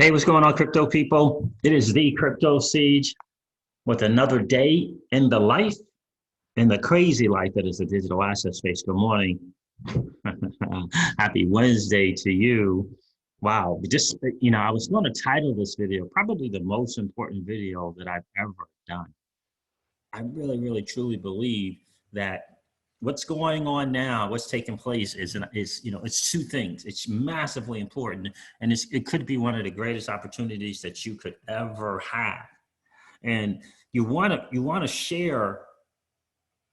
Hey, what's going on, crypto people? It is the Crypto Siege with another day in the life, in the crazy life that is the digital asset space. Good morning. Happy Wednesday to you. Wow. I was going to title this video probably the most important video that I've ever done. I really, really, truly believe that what's going on now, what's taking place it's two things. It's massively important, and it could be one of the greatest opportunities that you could ever have. And you want to share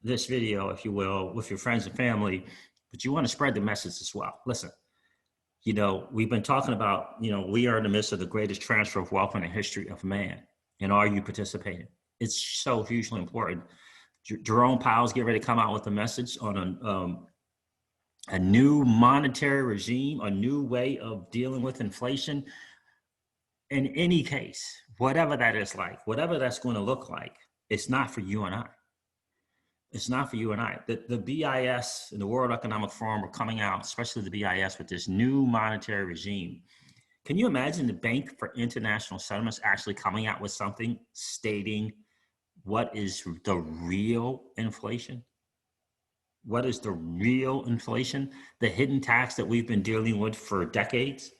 this video, if you will, with your friends and family, but you want to spread the message as well. Listen, we've been talking about, we are in the midst of the greatest transfer of wealth in the history of man. And are you participating? It's so hugely important. Jerome Powell's getting ready to come out with a message on a new monetary regime, a new way of dealing with inflation. In any case, whatever that is like, whatever that's going to look like, it's not for you and I. It's not for you and I. The BIS and the World Economic Forum are coming out, especially the BIS, with this new monetary regime. Can you imagine the Bank for International Settlements actually coming out with something stating what is the real inflation? What is the real inflation? The hidden tax that we've been dealing with for decades?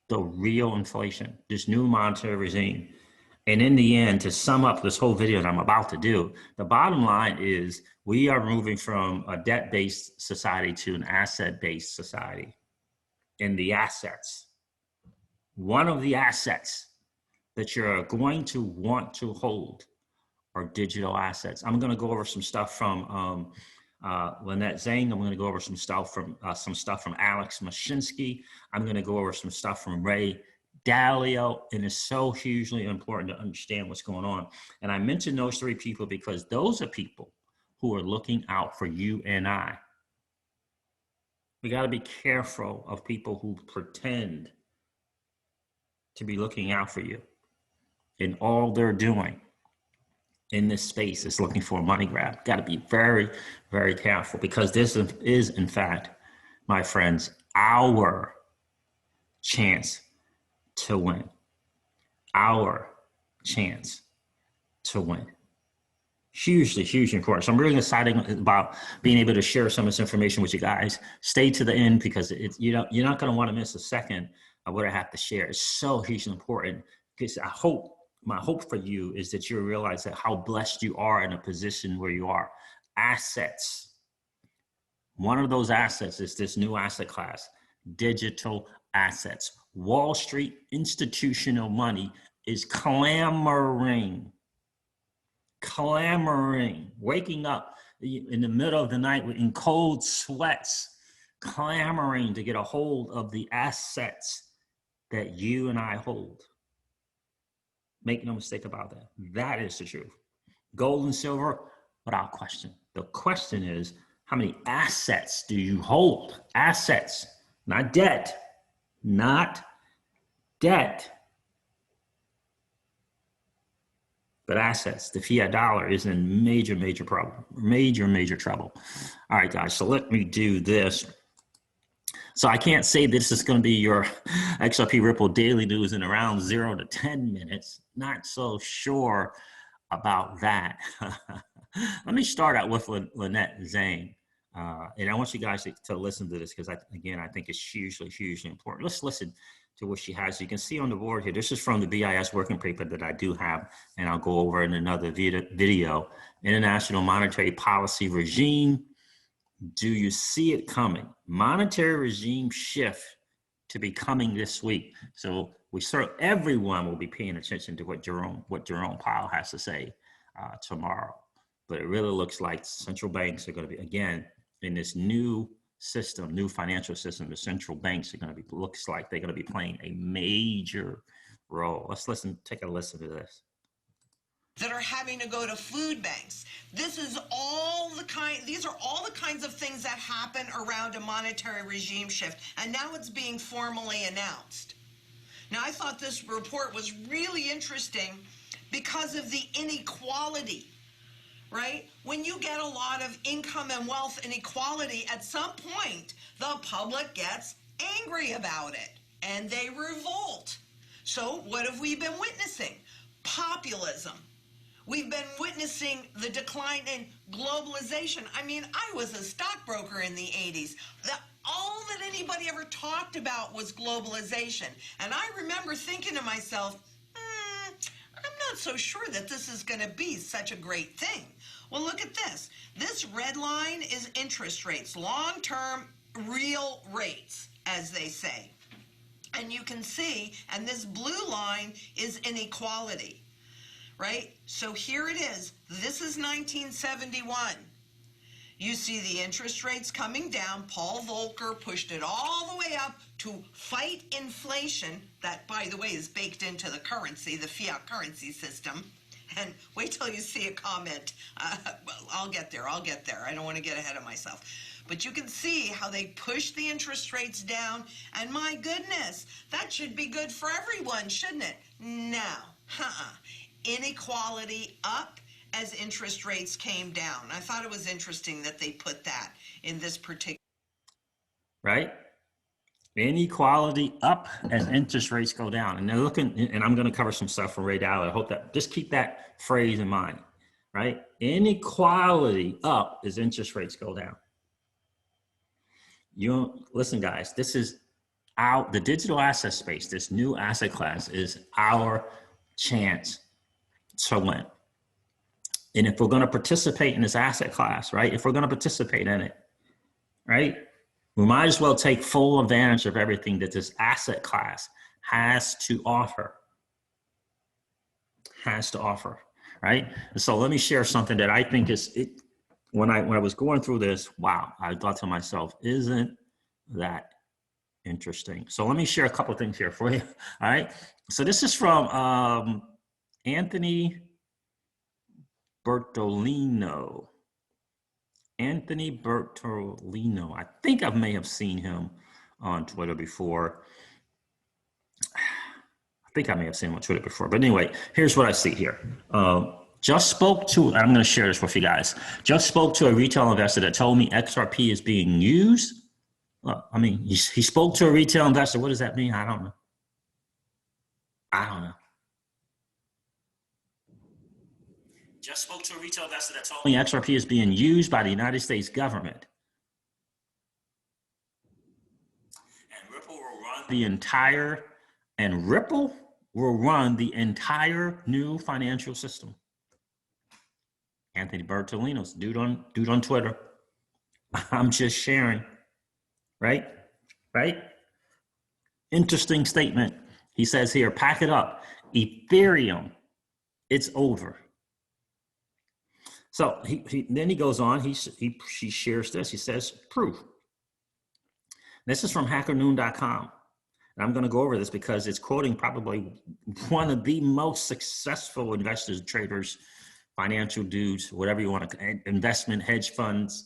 The real inflation, this new monetary regime. And in the end, to sum up this whole video that I'm about to do, the bottom line is we are moving from a debt-based society to an asset-based society. And the assets, one of the assets that you're going to want to hold are digital assets. I'm going to go over some stuff from Lynette Zhang. I'm going to go over some stuff from Alex Mashinsky. I'm going to go over some stuff from Ray Dalio, and it's so hugely important to understand what's going on. And I mentioned those three people because those are people who are looking out for you and I. We got to be careful of people who pretend to be looking out for you, and all they're doing in this space is looking for a money grab. Got to be very, very careful, because this is, in fact, my friends, our chance to win. Our chance to win. Hugely important. So I'm really excited about being able to share some of this information with you guys. Stay to the end, because you're not going to want to miss a second of what I have to share. It's so hugely important, because my hope for you is that you realize that how blessed you are in a position where you are. Assets. One of those assets is this new asset class, digital assets. Wall Street institutional money is clamoring, waking up in the middle of the night in cold sweats, clamoring to get a hold of the assets that you and I hold. Make no mistake about that. That is the truth. Gold and silver, without question. The question is, how many assets do you hold? Assets, not debt. Not debt, but assets. The fiat dollar is in major problem. Major trouble. All right, guys, so let me do this. So I can't say this is going to be your XRP Ripple daily news in around 0 to 10 minutes. Not so sure about that. Let me start out with Lynette Zhang. And I want you guys to listen to this, because I think it's hugely important. Let's listen to what she has. You can see on the board here, this is from the BIS working paper that I do have, and I'll go over in another video. International Monetary Policy Regime. Do you see it coming? Monetary regime shift to be coming this week. So everyone will be paying attention to what Jerome Powell has to say tomorrow. But it really looks like central banks are going to be, again, in this new system, new financial system, the central banks are going to be, looks like they're going to be playing a major role. Take a listen to this. That are having to go to food banks. These are all the kinds of things that happen around a monetary regime shift, and now it's being formally announced. Now, I thought this report was really interesting because of the inequality, right? When you get a lot of income and wealth inequality, at some point, the public gets angry about it. and they revolt. So what have we been witnessing? Populism. We've been witnessing the decline in globalization. I mean, I was a stockbroker in the 80s. All that anybody ever talked about was globalization. And I remember thinking to myself, I'm not so sure that this is going to be such a great thing. Well, look at this. This red line is interest rates, long-term real rates, as they say. And you can see, and this blue line is inequality, right? So here it is. This is 1971. You see the interest rates coming down. Paul Volcker pushed it all the way up to fight inflation. That, by the way, is baked into the currency, the fiat currency system. And wait till you see a comment. Well, I'll get there. I don't want to get ahead of myself. But you can see how they push the interest rates down. And my goodness, that should be good for everyone, shouldn't it? No. Inequality up as interest rates came down. I thought it was interesting that they put that in this particular. Right? Inequality up as interest rates go down. And they're looking, and I'm going to cover some stuff from Ray Dalio. I hope that, just keep that phrase in mind, right? Inequality up as interest rates go down. Listen, guys, this is the digital asset space, this new asset class is our chance to win. And if we're going to participate in this asset class, right? If we're going to participate in it, right? We might as well take full advantage of everything that this asset class has to offer. Right? And so let me share something that I think is it. When I was going through this, wow, I thought to myself, isn't that interesting? So let me share a couple of things here for you. All right. So this is from Anthony Bertolino. Anthony Bertolino. I think I may have seen him on Twitter before. But anyway, here's what I see here. Just spoke to, I'm going to share this with you guys. Just spoke to a retail investor that told me XRP is being used. I mean, he spoke to a retail investor. What does that mean? I don't know. Just spoke to a retail investor that told me XRP is being used by the United States government. And Ripple will run the entire new financial system. Anthony Bertolino's dude on Twitter. I'm just sharing, right? Interesting statement. He says here, pack it up. Ethereum, it's over. So then he goes on. He shares this. He says, proof. This is from hackernoon.com. And I'm going to go over this because it's quoting probably one of the most successful investors, traders, financial dudes, whatever you want to, investment hedge funds,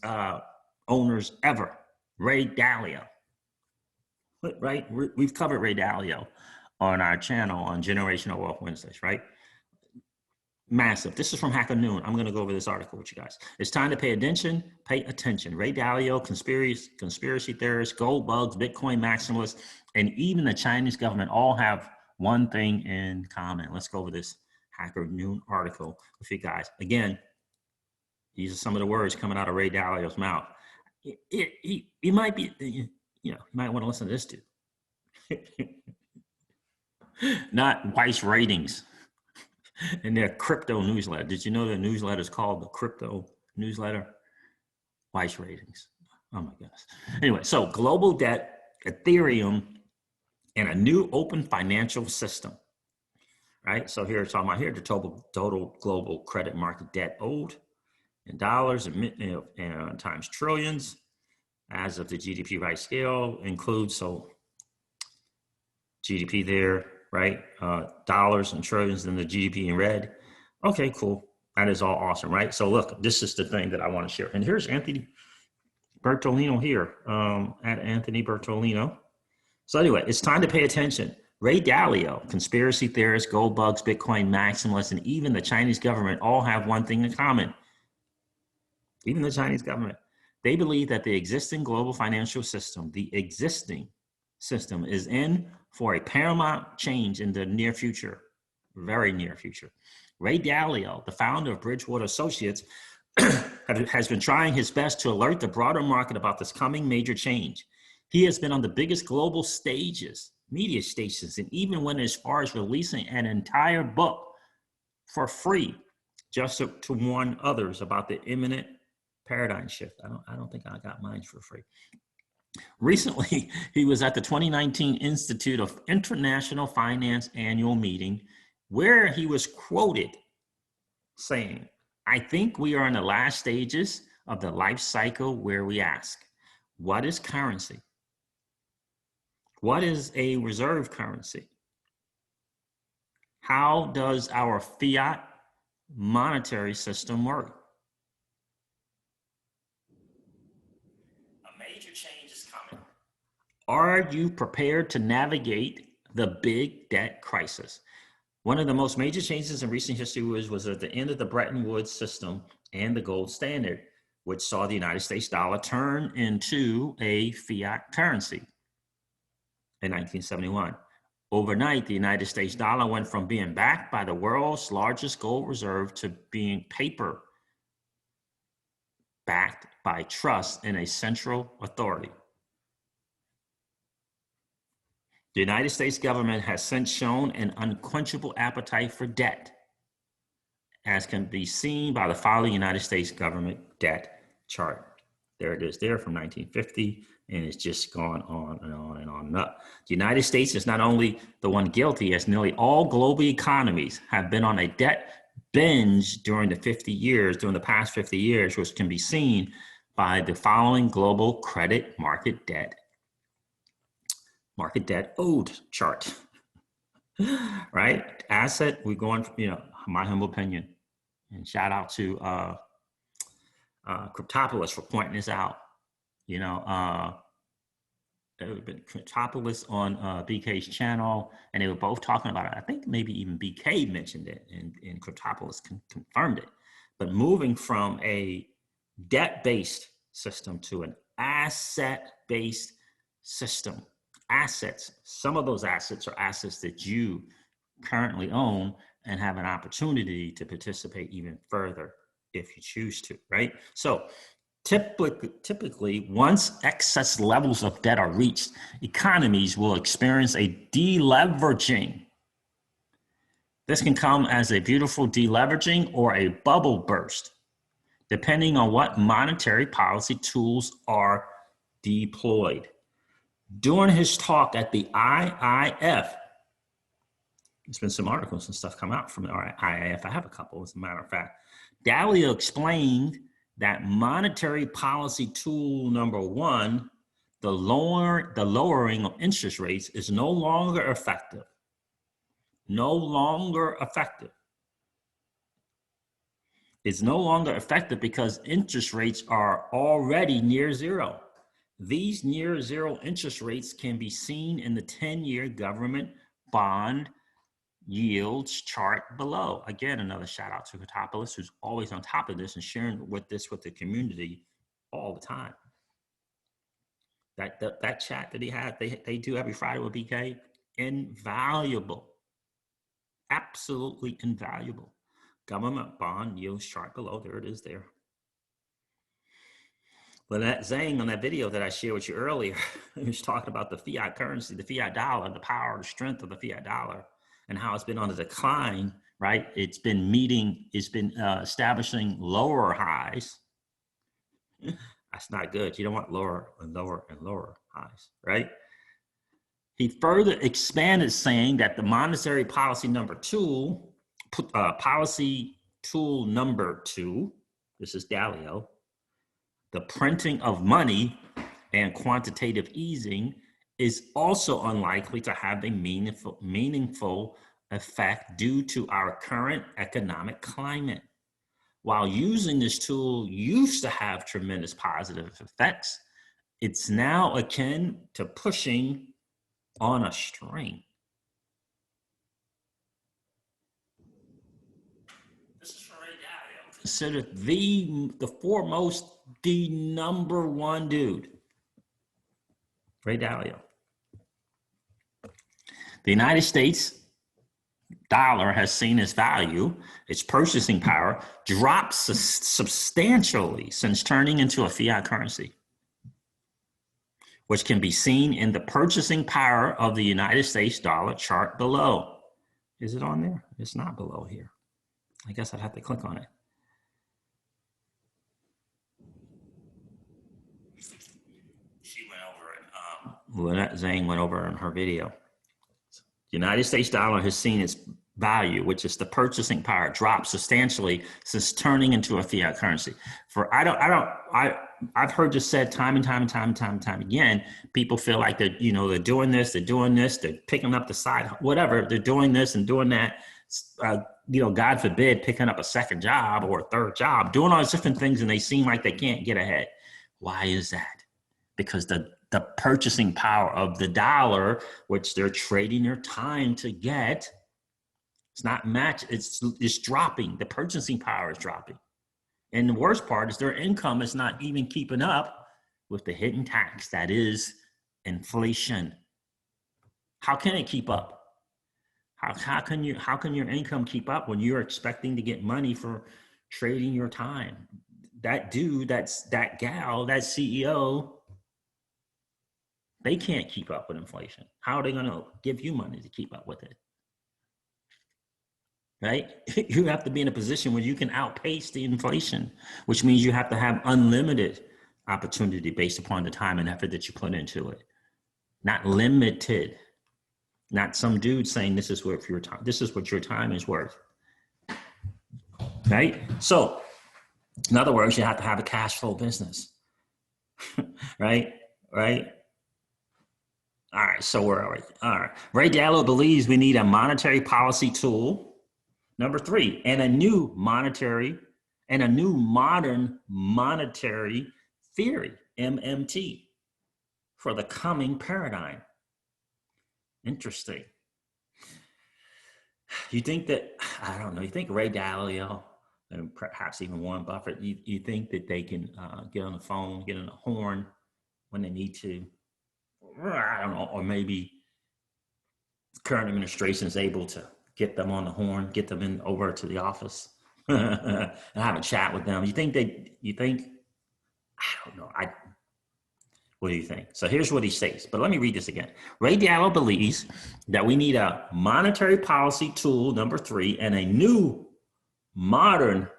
owners ever, Ray Dalio. Right? We've covered Ray Dalio on our channel on Generational Wealth Wednesdays, right? Massive. This is from Hacker Noon. I'm going to go over this article with you guys. It's time to pay attention. Pay attention. Ray Dalio, conspiracy theorists, gold bugs, Bitcoin maximalists, and even the Chinese government all have one thing in common. Let's go over this Hacker Noon article with you guys. Again, these are some of the words coming out of Ray Dalio's mouth. He might be, you might want to listen to this dude. Not Vice Ratings. In their crypto newsletter. Did you know their newsletter is called the crypto newsletter? Vice Ratings. Oh my goodness. Anyway, so global debt, Ethereum, and a new open financial system. Right? So here it's talking about here the total global credit market debt owed in dollars and times trillions as of the GDP right scale includes GDP there. Right? Dollars and trillions in the GDP in red. Okay, cool. That is all awesome, right? So look, this is the thing that I want to share. And here's Anthony Bertolino here, at Anthony Bertolino. So anyway, it's time to pay attention. Ray Dalio, conspiracy theorists, gold bugs, Bitcoin maximalists, and even the Chinese government all have one thing in common. Even the Chinese government. They believe that the existing global financial system, the existing system is in for a paramount change in the near future, very near future. Ray Dalio, the founder of Bridgewater Associates, has been trying his best to alert the broader market about this coming major change. He has been on the biggest global stages, media stations, and even went as far as releasing an entire book for free just to warn others about the imminent paradigm shift. I don't think I got mine for free. Recently, he was at the 2019 Institute of International Finance annual meeting, where he was quoted saying, "I think we are in the last stages of the life cycle where we ask, what is currency? What is a reserve currency? How does our fiat monetary system work?" A major change is coming. Are you prepared to navigate the big debt crisis? One of the most major changes in recent history was at the end of the Bretton Woods system and the gold standard, which saw the United States dollar turn into a fiat currency in 1971. Overnight, the United States dollar went from being backed by the world's largest gold reserve to being paper backed by trust in a central authority. The United States government has since shown an unquenchable appetite for debt, as can be seen by the following United States government debt chart. There it is there from 1950, and it's just gone on and on and on and up. The United States is not only the one guilty, as nearly all global economies have been on a debt binge during the past 50 years, which can be seen by the following global credit market debt owed chart. Right? Asset, we're going, my humble opinion. And shout out to Cryptopolis for pointing this out. Cryptopolis on BK's channel, and they were both talking about it. I think maybe even BK mentioned it, and Cryptopolis confirmed it. But moving from a debt-based system to an asset-based system. Assets, some of those assets are assets that you currently own and have an opportunity to participate even further if you choose to, right? So typically, once excess levels of debt are reached, economies will experience a deleveraging. This can come as a beautiful deleveraging or a bubble burst, depending on what monetary policy tools are deployed. During his talk at the IIF, there's been some articles and stuff come out from the IIF. I have a couple, as a matter of fact. Dalio explained that monetary policy tool number one, the lowering of interest rates, is no longer effective. No longer effective. It's no longer effective because interest rates are already near zero. These near zero interest rates can be seen in the 10-year government bond yields chart below. Again, another shout out to Cryptopolis, who's always on top of this and sharing with the community all the time. That chat that he had, they do every Friday with BK, invaluable, absolutely invaluable. Government bond yields chart below. There it is there. But that Zhang on that video that I shared with you earlier, he was talking about the fiat currency, the fiat dollar, the power, the strength of the fiat dollar, and how it's been on a decline, right? It's been establishing lower highs. That's not good. You don't want lower and lower and lower highs, right? He further expanded, saying that the monetary policy number two, this is Dalio, the printing of money and quantitative easing is also unlikely to have a meaningful effect due to our current economic climate. While using this tool used to have tremendous positive effects, it's now akin to pushing on a string. This is for Ray Dalio, considered the foremost, the number one dude. Ray Dalio. The United States dollar has seen its value, its purchasing power, drop substantially since turning into a fiat currency, which can be seen in the purchasing power of the United States dollar chart below. Is it on there? It's not below here. I guess I'd have to click on it. She went over it. Zhang went over in her video. The United States dollar has seen its value, which is the purchasing power, drop substantially since turning into a fiat currency. I've heard this said time and time again. People feel like they're doing this, they're picking up the side, whatever, they're doing this and doing that. God forbid, picking up a second job or a third job, doing all these different things, and they seem like they can't get ahead. Why is that? Because the purchasing power of the dollar, which they're trading their time to get, it's not matched. It's dropping. The purchasing power is dropping. And the worst part is their income is not even keeping up with the hidden tax that is inflation. How can it keep up? How can your income keep up when you're expecting to get money for trading your time? That dude, that gal, that CEO, they can't keep up with inflation. How are they going to give you money to keep up with it? Right? You have to be in a position where you can outpace the inflation, which means you have to have unlimited opportunity based upon the time and effort that you put into it. Not limited. Not some dude saying this is worth your time. This is what your time is worth. Right? So, in other words, you have to have a cash flow business. Right? Right? All right, so where are we? All right. Ray Dalio believes we need a monetary policy tool. Number 3, and a new modern monetary theory, MMT, for the coming paradigm. Interesting. You think that, I don't know, you think Ray Dalio and perhaps even Warren Buffett, you think that they can get on the phone, get on the horn when they need to? I don't know, or maybe the current administration is able to get them on the horn, get them over to the office and have a chat with them. You think, I don't know. What do you think? So here's what he states, but let me read this again. Ray Dalio believes that we need a monetary policy tool, number 3, and a new modern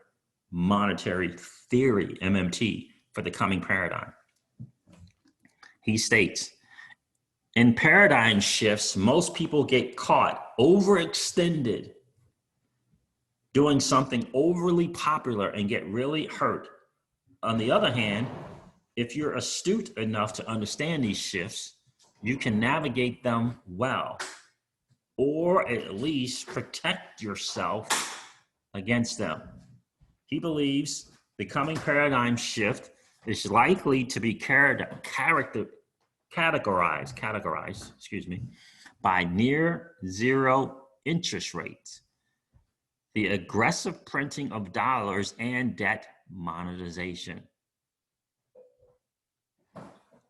monetary theory, MMT, for the coming paradigm. He states, in paradigm shifts, most people get caught overextended doing something overly popular and get really hurt. On the other hand, if you're astute enough to understand these shifts, you can navigate them well, or at least protect yourself against them. He believes the coming paradigm shift is likely to be categorized by near zero interest rates, the aggressive printing of dollars, and debt monetization.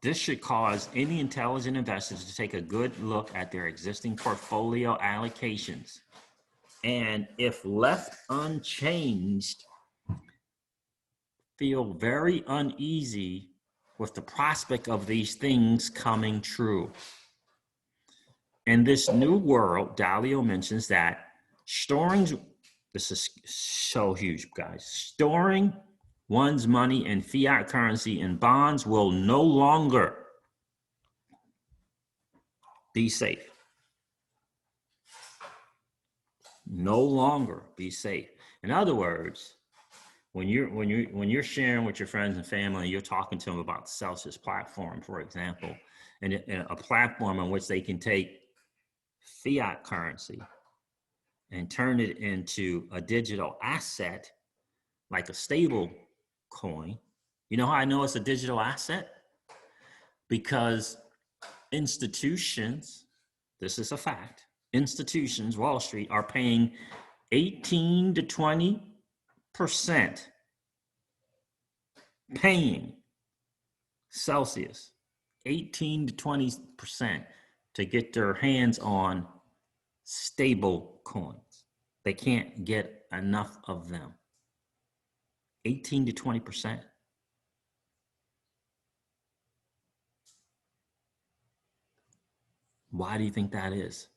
This should cause any intelligent investors to take a good look at their existing portfolio allocations, and if left unchanged, feel very uneasy with the prospect of these things coming true. In this new world, Dalio mentions that this is so huge, guys, storing one's money in fiat currency and bonds will no longer be safe. No longer be safe. In other words, when you're sharing with your friends and family, you're talking to them about the Celsius platform, for example, and a platform on which they can take fiat currency and turn it into a digital asset, like a stable coin. You know how I know it's a digital asset? Because institutions, this is a fact, institutions, Wall Street, are paying 18 to 20% paying Celsius, 18 to 20% to get their hands on stable coins. They can't get enough of them. 18 to 20%. Why do you think that is?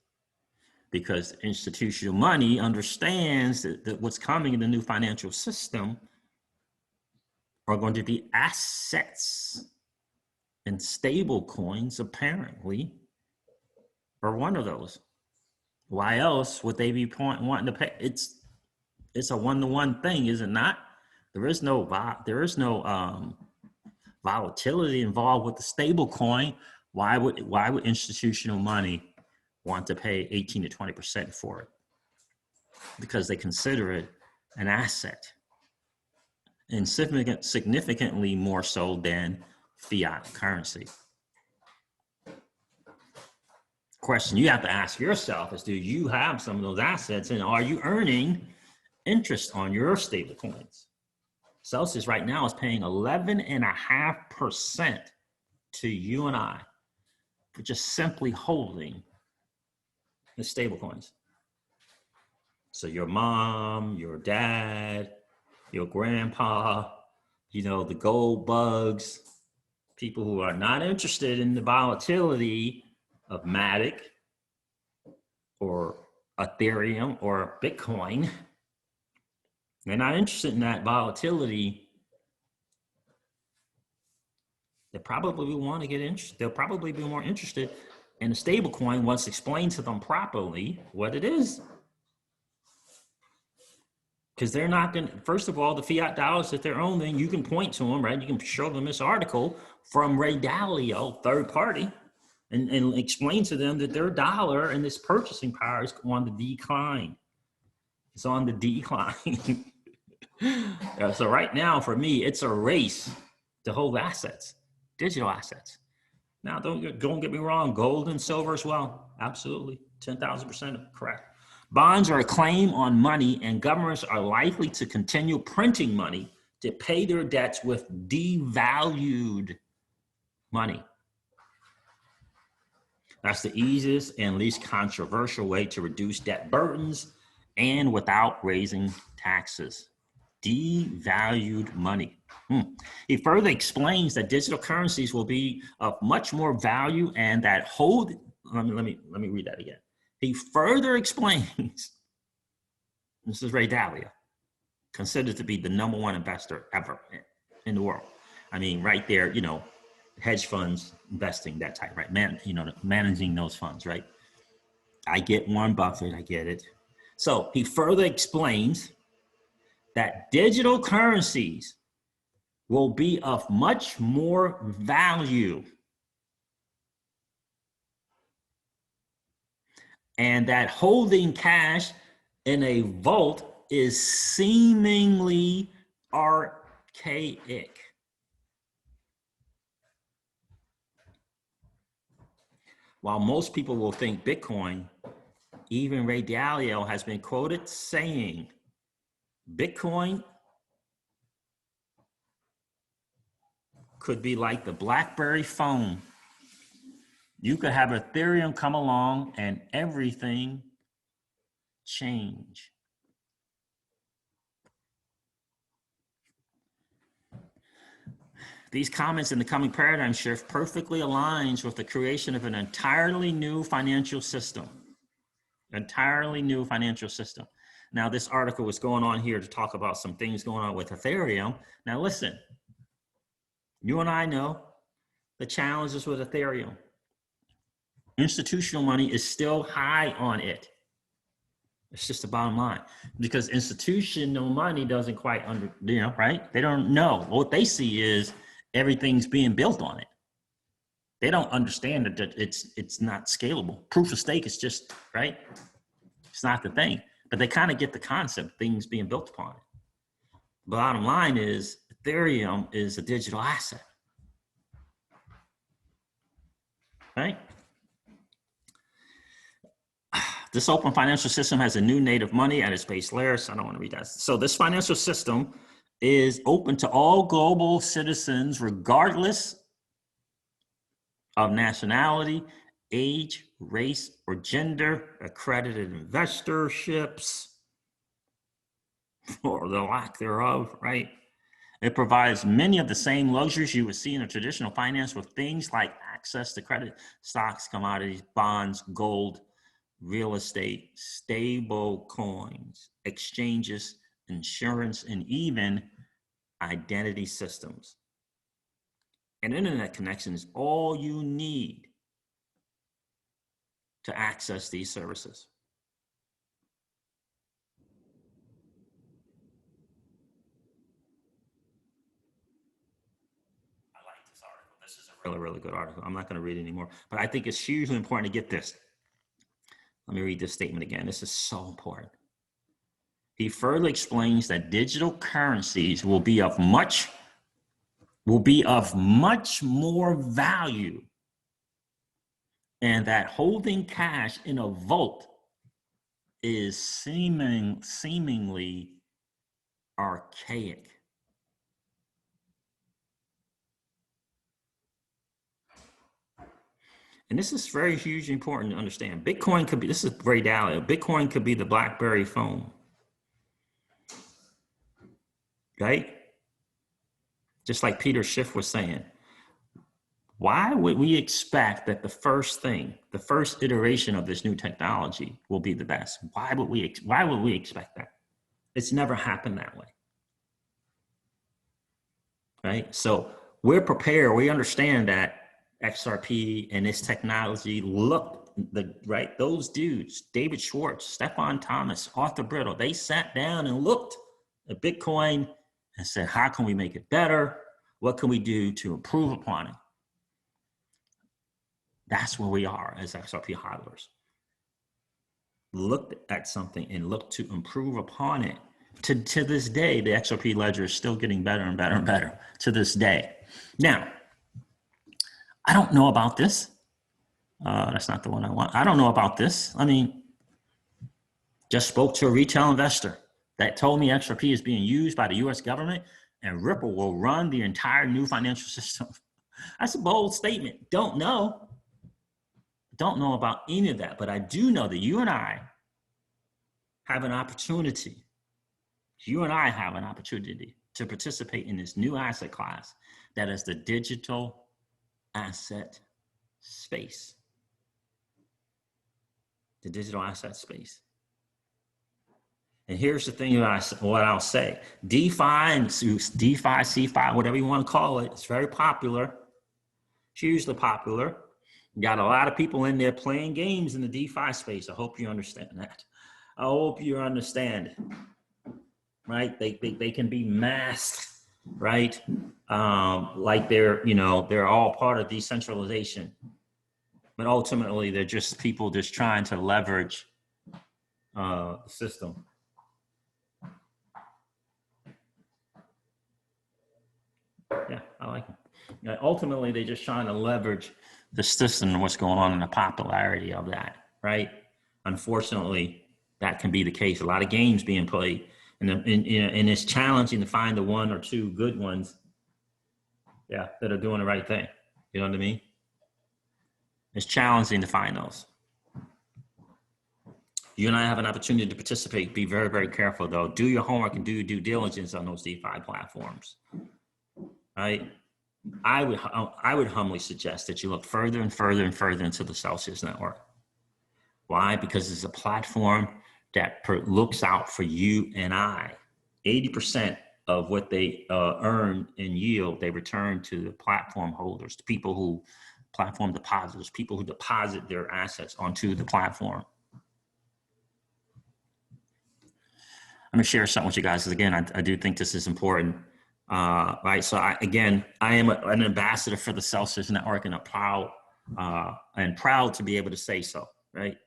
Because institutional money understands that what's coming in the new financial system are going to be assets, and stable coins apparently are one of those. Why else would they be wanting to pay? It's a one-to-one thing, is it not? There is no volatility involved with the stable coin. Why would institutional money want to pay 18 to 20% for it? Because they consider it an asset, and significantly more so than fiat currency. Question you have to ask yourself is, do you have some of those assets, and are you earning interest on your stable coins? Celsius right now is paying 11.5% to you and I for just simply holding the stable coins. So your mom, your dad, your grandpa, the gold bugs, people who are not interested in the volatility of Matic or Ethereum or Bitcoin. They're not interested in that volatility. They probably want to get interested. They'll probably be more interested in a stable coin once explained to them properly what it is. Because they're not going to, first of all, the fiat dollars that they're owning, you can point to them, right? You can show them this article from Ray Dalio, third party, and explain to them that their dollar and this purchasing power is on the decline. It's on the decline. So right now, for me, it's a race to hold assets, digital assets. Now, don't get me wrong, gold and silver as well. Absolutely, 10,000% correct. Bonds are a claim on money, and governments are likely to continue printing money to pay their debts with devalued money. That's the easiest and least controversial way to reduce debt burdens and without raising taxes. Devalued money. He further explains that digital currencies will be of much more value, and that let me read that again. He further explains, this is Ray Dalio, considered to be the #1 investor ever in the world. I mean, right there, hedge funds, investing, that type, right? Managing those funds, right? I get Warren Buffett, I get it. So he further explains that digital currencies will be of much more value, and that holding cash in a vault is seemingly archaic. While most people will think Bitcoin, even Ray Dalio has been quoted saying Bitcoin could be like the BlackBerry phone. You could have Ethereum come along and everything change. These comments in the coming paradigm shift perfectly aligns with the creation of an entirely new financial system. Entirely new financial system. Now, this article was going on here to talk about some things going on with Ethereum. Now, listen, you and I know the challenges with Ethereum. Institutional money is still high on it. It's just the bottom line, because institutional money doesn't quite right? They don't know. What they see is everything's being built on it. They don't understand that it's not scalable. Proof of stake is just, right? It's not the thing, but they kind of get the concept, things being built upon it. Bottom line is Ethereum is a digital asset, right? This open financial system has a new native money at its base layer. So I don't want to read that. So this financial system is open to all global citizens, regardless of nationality, age, race, or gender, accredited investorships, or the lack thereof, right? It provides many of the same luxuries you would see in a traditional finance with things like access to credit, stocks, commodities, bonds, gold, real estate, stable coins, exchanges, insurance, and even identity systems. An internet connection is all you need to access these services. I like this article. This is a really, really good article. I'm not going to read it anymore, but I think it's hugely important to get this. Let me read this statement again. This is so important. He further explains that digital currencies will be of much more value, and that holding cash in a vault is seemingly archaic. And this is very hugely important to understand. Bitcoin could be, this is very Dalio, Bitcoin could be the BlackBerry phone, right? Just like Peter Schiff was saying. Why would we expect that the first iteration of this new technology will be the best? Why would we expect that? It's never happened that way, right? So we're prepared. We understand that XRP and this technology right? Those dudes, David Schwartz, Stefan Thomas, Arthur Brittle, they sat down and looked at Bitcoin and said, how can we make it better? What can we do to improve upon it? That's where we are as XRP hodlers. Looked at something and looked to improve upon it. To this day, the XRP ledger is still getting better and better and better to this day. Now, I don't know about this. That's not the one I want. I don't know about this. I mean, just spoke to a retail investor that told me XRP is being used by the US government and Ripple will run the entire new financial system. That's a bold statement. Don't know about any of that, but I do know that you and I have an opportunity. You and I have an opportunity to participate in this new asset class that is the digital asset space. The digital asset space. And here's the thing what I'll say. DeFi and DeFi, CeFi, whatever you want to call it, it's very popular, hugely popular. You got a lot of people in there playing games in the DeFi space. I hope you understand that. I hope you understand, right? They can be masked, right? Like they're all part of decentralization. But ultimately, they're just people just trying to leverage the system. Yeah, I like it. Ultimately, they're just trying to leverage the system and what's going on and the popularity of that, right? Unfortunately, that can be the case. A lot of games being played, and it's challenging to find the one or two good ones, yeah, that are doing the right thing. You know what I mean? It's challenging to find those. You and I have an opportunity to participate. Be very, very careful, though. Do your homework and do your due diligence on those DeFi platforms. Right? I would humbly suggest that you look further and further and further into the Celsius network. Why? Because it's a platform that looks out for you and I. 80% of what they earn in yield, they return to the platform holders, to people who platform depositors, people who deposit their assets onto the platform. I'm gonna share something with you guys, because again, I do think this is important. Right, so I am an ambassador for the Celsius Network, and I'm proud to be able to say so. Right,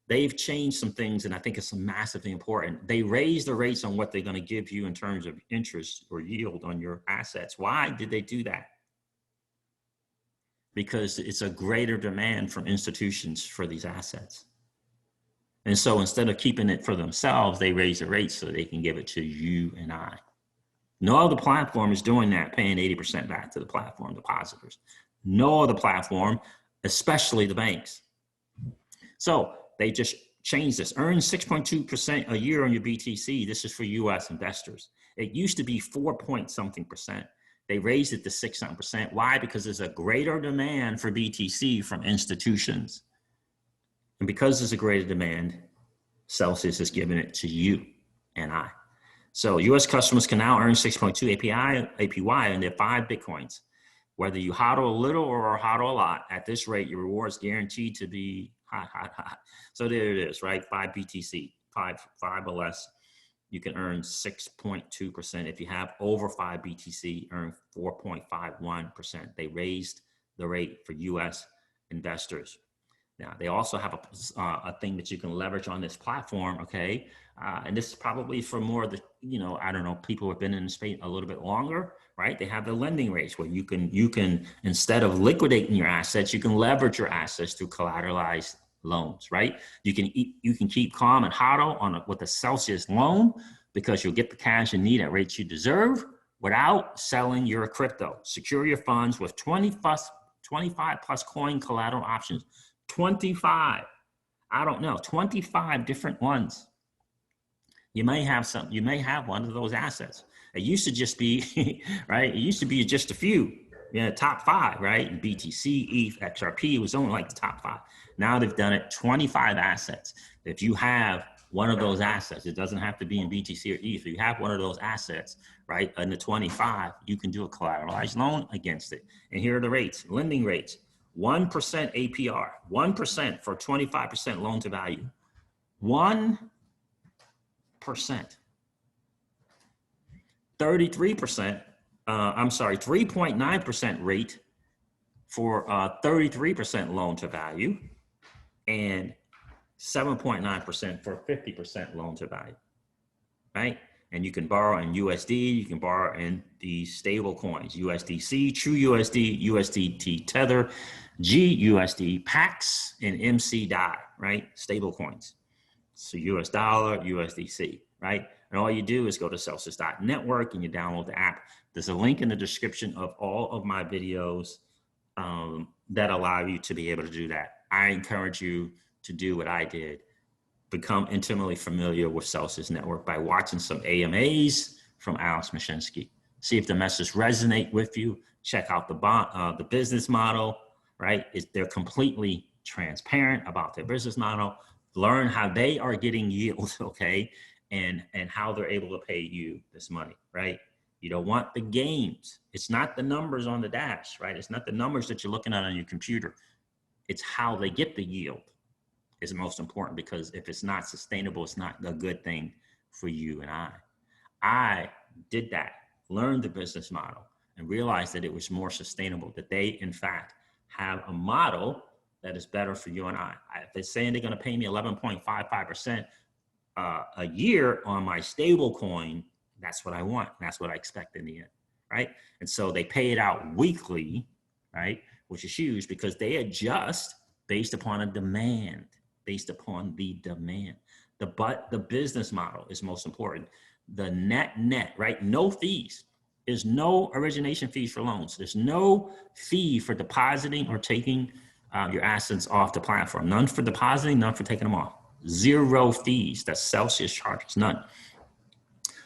they've changed some things, and I think it's massively important. They raised the rates on what they're going to give you in terms of interest or yield on your assets. Why did they do that? Because it's a greater demand from institutions for these assets. And so instead of keeping it for themselves, they raise the rates so they can give it to you and I. No other platform is doing that, paying 80% back to the platform depositors. No other platform, especially the banks. So they just changed this. Earn 6.2% a year on your BTC. This is for US investors. It used to be 4 point something percent. They raised it to 6 something percent. Why? Because there's a greater demand for BTC from institutions. And because there's a greater demand, Celsius is giving it to you and I. So US customers can now earn 6.2 APY on their 5 Bitcoins. Whether you hodl a little or hodl a lot, at this rate, your rewards guaranteed to be hot, hot, hot. So there it is, right? 5 BTC, five or less. You can earn 6.2%. If you have over 5 BTC, earn 4.51%. They raised the rate for US investors. Now, they also have a thing that you can leverage on this platform, okay? And this is probably for more of the, I don't know, people who have been in the space a little bit longer, right? They have the lending rates where you can instead of liquidating your assets, you can leverage your assets through collateralized loans, right? You can keep calm and hodl with a Celsius loan because you'll get the cash you need at rates you deserve without selling your crypto. Secure your funds with 25 plus coin collateral options. 25, I don't know, 25 different ones. You may have one of those assets. It used to just be, right? It used to be just a few, top 5, right? BTC, ETH, XRP, it was only like the top 5. Now they've done it 25 assets. If you have one of those assets, it doesn't have to be in BTC or ETH. If you have one of those assets, right, in the 25, you can do a collateralized loan against it. And here are the rates, lending rates. 1% APR, 1% for 25% loan to value. 1%. 33%, 3.9% rate for 33% loan to value, and 7.9% for 50% loan to value, right? And you can borrow in USD, you can borrow in the stable coins, USDC, True USD, USDT Tether, GUSD, PAX, and MC DAI, right? Stable coins. So US dollar, USDC, right? And all you do is go to Celsius.network and you download the app. There's a link in the description of all of my videos that allow you to be able to do that. I encourage you to do what I did. Become intimately familiar with Celsius Network by watching some AMAs from Alex Mashinsky. See if the message resonate with you. Check out the business model, right? They're completely transparent about their business model. Learn how they are getting yield, okay? And how they're able to pay you this money, right? You don't want the games. It's not the numbers on the dash, right? It's not the numbers that you're looking at on your computer. It's how they get the yield is most important, because if it's not sustainable, it's not a good thing for you and I. I did that, learned the business model, and realized that it was more sustainable, that they, in fact, have a model that is better for you and I. If they're saying they're going to pay me 11.55% a year on my stable coin, that's what I want. That's what I expect in the end, right? And so they pay it out weekly, right? Which is huge because they adjust based upon a demand, based upon the demand. The business model is most important. The net, right? No fees. There's no origination fees for loans. There's no fee for depositing or taking your assets off the platform. None for depositing, none for taking them off. 0 fees that Celsius charges, none.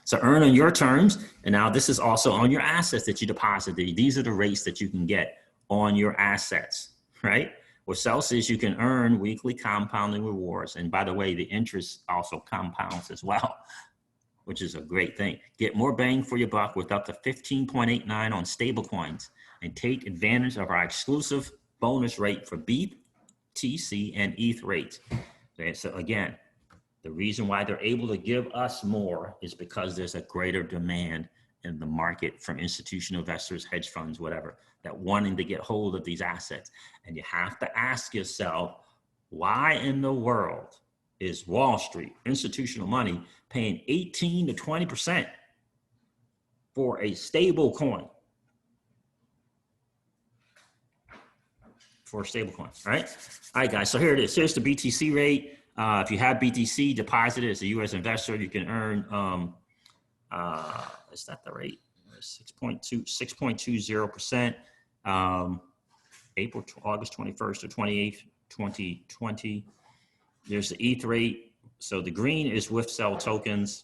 So earn on your terms. And now this is also on your assets that you deposited. These are the rates that you can get on your assets, right? With Celsius, you can earn weekly compounding rewards. And by the way, the interest also compounds as well, which is a great thing. Get more bang for your buck with up to 15.89 on stablecoins and take advantage of our exclusive bonus rate for BTC and ETH rates. Okay, so again, the reason why they're able to give us more is because there's a greater demand in the market from institutional investors, hedge funds, whatever, that wanting to get hold of these assets. And you have to ask yourself, why in the world is Wall Street, institutional money, paying 18 to 20% for a stable coin? For a stable coin, right? All right, guys, so here it is. Here's the BTC rate. If you have BTC deposited as a U.S. investor, you can earn, is that the rate? 6.20%, August 21st to 28th, 2020. There's the ETH rate. So the green is with sell tokens.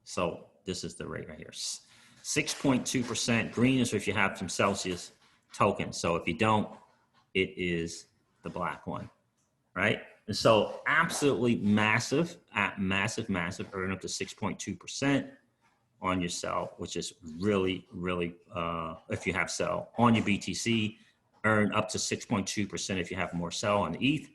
So this is the rate right here. 6.2%. Green is if you have some Celsius tokens. So if you don't, it is the black one, right? And so absolutely massive, massive, earn up to 6.2% on your sell, which is really, if you have sell on your BTC, earn up to 6.2% if you have more sell on ETH.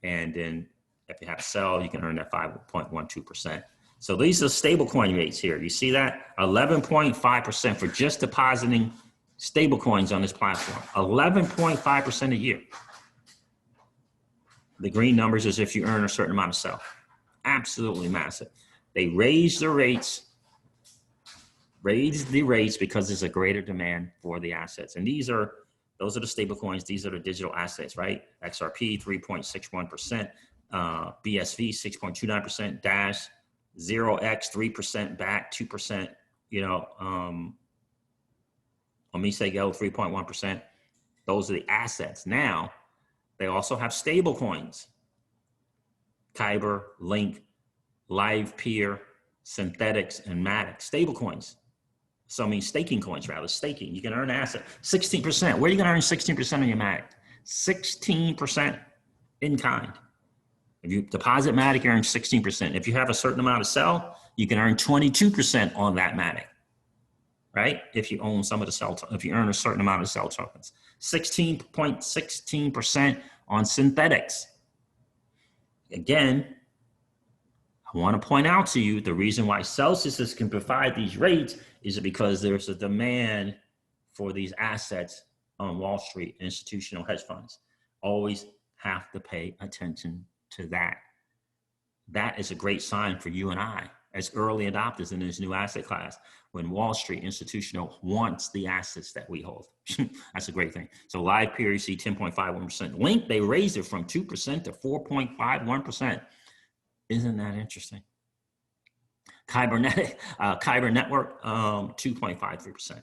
And then if you have sell, you can earn that 5.12%. So these are stablecoin rates here. You see that? 11.5% for just depositing stablecoins on this platform. 11.5% a year. The green numbers is if you earn a certain amount of sell. Absolutely massive. They raise the rates because there's a greater demand for the assets. And those are the stable coins. These are the digital assets, right? XRP, 3.61%, BSV, 6.29%, Dash, 0x, 3% back, 2%, Omisego, 3.1%. Those are the assets. Now, they also have stable coins. Kyber, Link, Live Peer, Synthetics, and Matic. Stable coins. So I mean staking coins, rather. Staking. You can earn asset. 16%. Where are you going to earn 16% on your Matic? 16% in kind. If you deposit Matic, you earn 16%. If you have a certain amount of sell, you can earn 22% on that Matic, right? If you own some of the sell, if you earn a certain amount of sell tokens. 16.16% on synthetics. Again, I want to point out to you the reason why Celsius can provide these rates is because there's a demand for these assets on Wall Street. Institutional hedge funds always have to pay attention to that. That is a great sign for you and I as early adopters in this new asset class. When Wall Street institutional wants the assets that we hold, that's a great thing. So Live Peer, you see 10.51%. Link, they raised it from 2% to 4.51%. Isn't that interesting? Kyber Network, 2.53%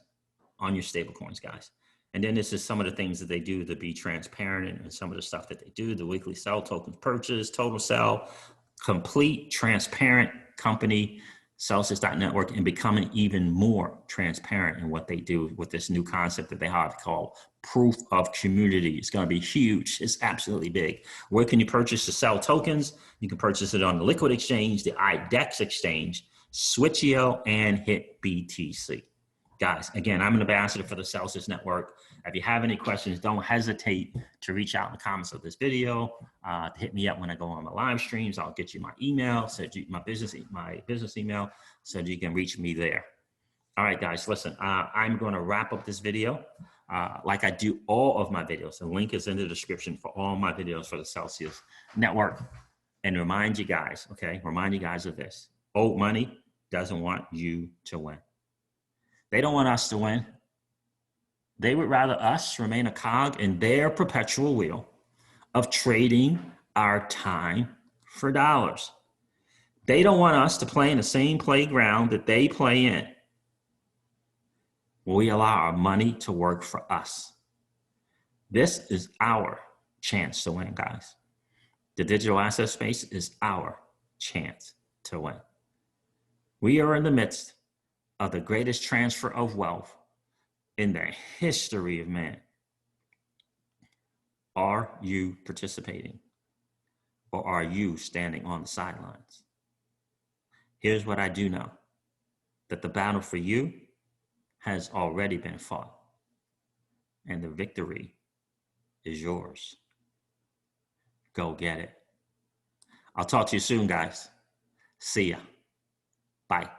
on your stable coins, guys. And then this is some of the things that they do to be transparent and some of the stuff that they do, the weekly sell tokens purchase, total sell, complete transparent company, Celsius.network, and becoming even more transparent in what they do with this new concept that they have called proof of community. It's going to be huge. It's absolutely big. Where can you purchase the sell tokens? You can purchase it on the Liquid Exchange, the IDEX Exchange, Switcheo, and Hit BTC. Guys, again, I'm an ambassador for the Celsius Network. If you have any questions, don't hesitate to reach out in the comments of this video. Hit me up when I go on the live streams. I'll get you my email, my business email, so that you can reach me there. All right, guys, listen, I'm going to wrap up this video like I do all of my videos. The link is in the description for all my videos for the Celsius Network. And remind you guys of this. Old money doesn't want you to win. They don't want us to win. They would rather us remain a cog in their perpetual wheel of trading our time for dollars. They don't want us to play in the same playground that they play in. We allow our money to work for us. This is our chance to win, guys. The digital asset space is our chance to win. We are in the midst of the greatest transfer of wealth in the history of man. Are you participating, or are you standing on the sidelines? Here's what I do know, that the battle for you has already been fought, and the victory is yours. Go get it. I'll talk to you soon, guys. See ya. Bye.